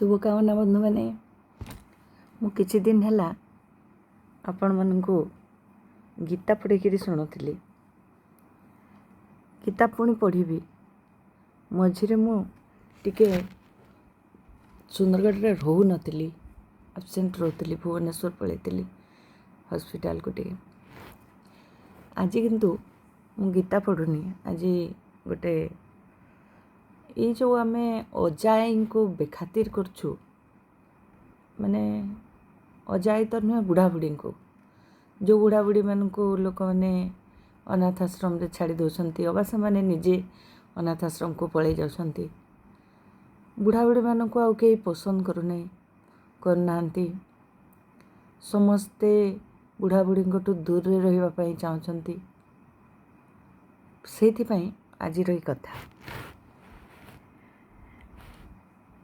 शुभकामना बंधु मैंने मुझे दिन है आपण मानू गीता पढ़ी शुणुली गीता पुणी पढ़ी मझे मुझे सुंदरगढ़ रो नी एब्सेंट रोली भुवनेश्वर पलैली हॉस्पिटल को आज किंतु मु गीता पढ़ुनी आज गोटे ये जो आम अजाई को बेखातिर करछु माने अजाई तो नुहे बुढ़ा बुढ़ी को जो बुढ़ा बुढ़ी मान को लोक मैंने अनाथ आश्रम रे छाड़ी दौरान अबा से मैंने निजे अनाथ आश्रम को पलि जाउछंती बुढ़ा बुढ़ी मान को आउ कहीं पसंद करना समस्ते बुढ़ा बुढ़ी को दूर रे रहिबा पई चाहछंती सेथिपई आज रही कथा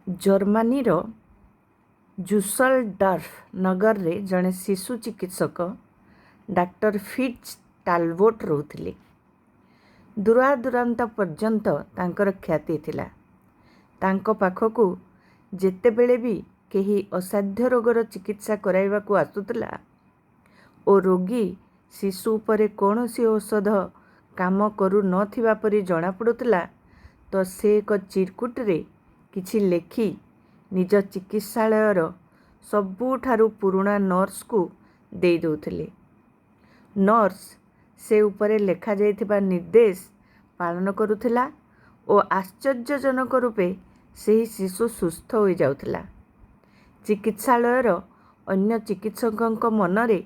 जर्मनी रो जुसलडर्फ नगर रे जड़े शिशु चिकित्सक डॉक्टर फिट्ज टालबोट रोते दूरादूरांत पर्यंत तांकर ख्याति थिला तांको पाखकु जेतेबेले भी केही असाध्य रोगर चिकित्सा कराइबा को आसुतला ओ रोगी शिशु उपरे कौनसी औषध काम करू नथिबा परि जणा पड़ुतला तो से एक चिरकुट रे किछि लेखि निज चिकित्सालयर सबुठारु पुराणा नर्स को दे दौथिले नर्स से उपरे लेखा जाइथिबा निर्देश पालन करुथिला ओ आश्चर्यजनक रूपे सेही शिशु सुस्थ हो जाउथिला चिकित्सालयर अन्य चिकित्सकों मनरे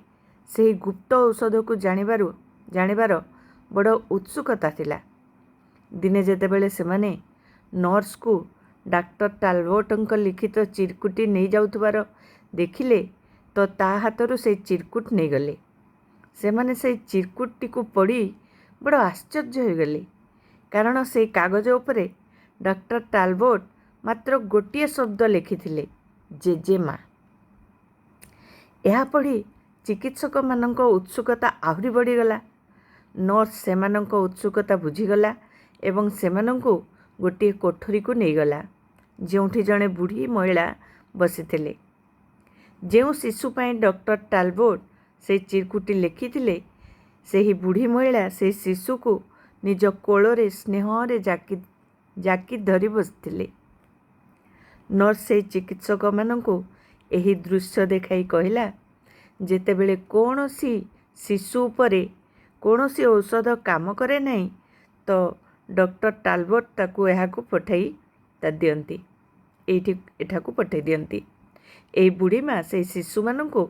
सेही गुप्त औषध को जानिबार बड़ उत्सुकता थिला दिने जेतेबेले सेमाने नर्स को डॉक्टर टालबोटଙ୍କ लिखित चिरकुटी नहीं जाउथबार देखिले तो ता हाथरू से चिरकुट नहीं गले सेमाने से चिरकुटी को पढ़ी बड़ आश्चर्य हो गले कारण से कागज उपरे डॉक्टर टालबोट मात्र गोटे शब्द लिखिथिले जेजेमा यह पढ़ी चिकित्सक मानक उत्सुकता आहरी बढ़ीगला नर्स सेमानक उत्सुकता बुझीगला एवं सेमानंकु गोटे कोठरी को नहीं गला जोठी जड़े बुढ़ी महिला बसी जो शिशु पाई डॉक्टर टालबोट से चिरकुटी लिखिथिले सेही बुढ़ी महिला से शिशु को निज कोଳରେ स्नेहरे जाकी धरी बसथिले नर्स से चिकित्सक मानंकु एही दृश्य देखाई कहला जेतेबेले कौनसी शिशु उपरे कौनसी औषध काम करे नहीं तो डॉक्टर टालबोट ताकू एहाकू पठाई दियंती एठाकू पठाई दियंती एही बुढ़ी माँ से शिशु मानंकु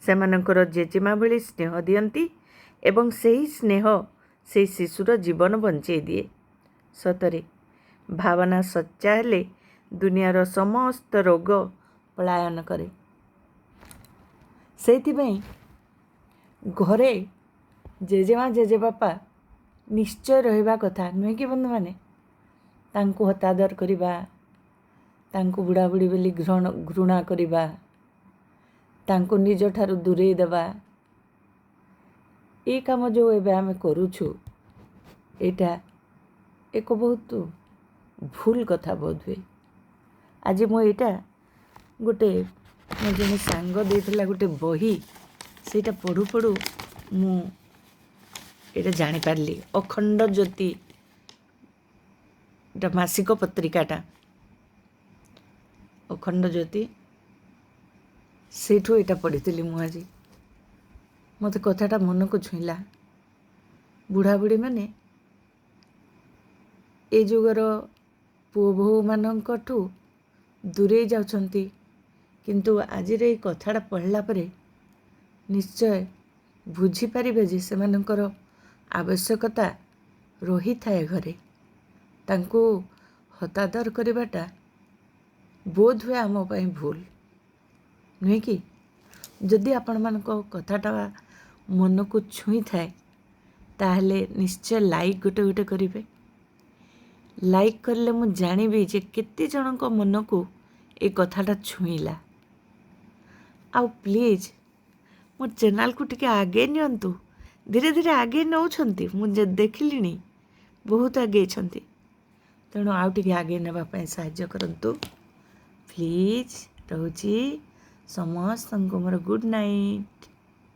सेमानंकर जेजेमा भली स्नेह दियंती एवं सेही स्नेह से शिशुर जीवन बंचई दिए सतरे भावना सच्चा हेले दुनियार समस्त रोग पलायन करे सेथिपई घरे जेजेमा जेजेबापा निश्चय रहिबा कथा नुहे कि बंधु माने तांको हतादर करिबा तांको बुढ़ा बुढ़ी बोली घृणा करिबा तांको निज ठारू दूरेई देबा ये काम जो एबे आमे करूछु एटा एक बहुत भूल कथा बोध हुए आज मो एटा गोटे मो जने सांग देथिला गोटे बही सेटा पढ़ु पढ़ु मु एटा जानी पारली अखंड ज्योति एटा मासिक पत्रिकाटा अखंड ज्योति सेठू एटा पढ़ी मु आज मत कथाटा मन को छुईला बुढ़ा बुढ़ी माने ए जुगर पुओ बोहू मानकठू दूरे जाउछंती किंतु आज रे कथाटा पढ़ला परे निश्चय बुझी पारिबे जे सेमानकर आवश्यकता रही थाए घरे तांको हतादर करिबाटा बोध हुए आम पाई भूल नुहे कि जदि आपण मानक कथाटा मन को छुई थाए ताहले निश्चय लाइक गोटे गोटे करिवे लाइक करले मु जानिबी जे केते जनक मन को ए कथाटा छुईला आउ प्लीज मोर चैनल को टिके आगे नियंतु धीरे धीरे आगे नौछंती मुझे देखिलिनी बहुत आगे छंती तेणु आउ टिके आगे नेबा पई सहाय्य करंतु ପ୍ଲିଜ୍ ରହୁଛି ସମସ୍ତଙ୍କୁ ମୋର ଗୁଡ଼୍ ନାଇଟ୍।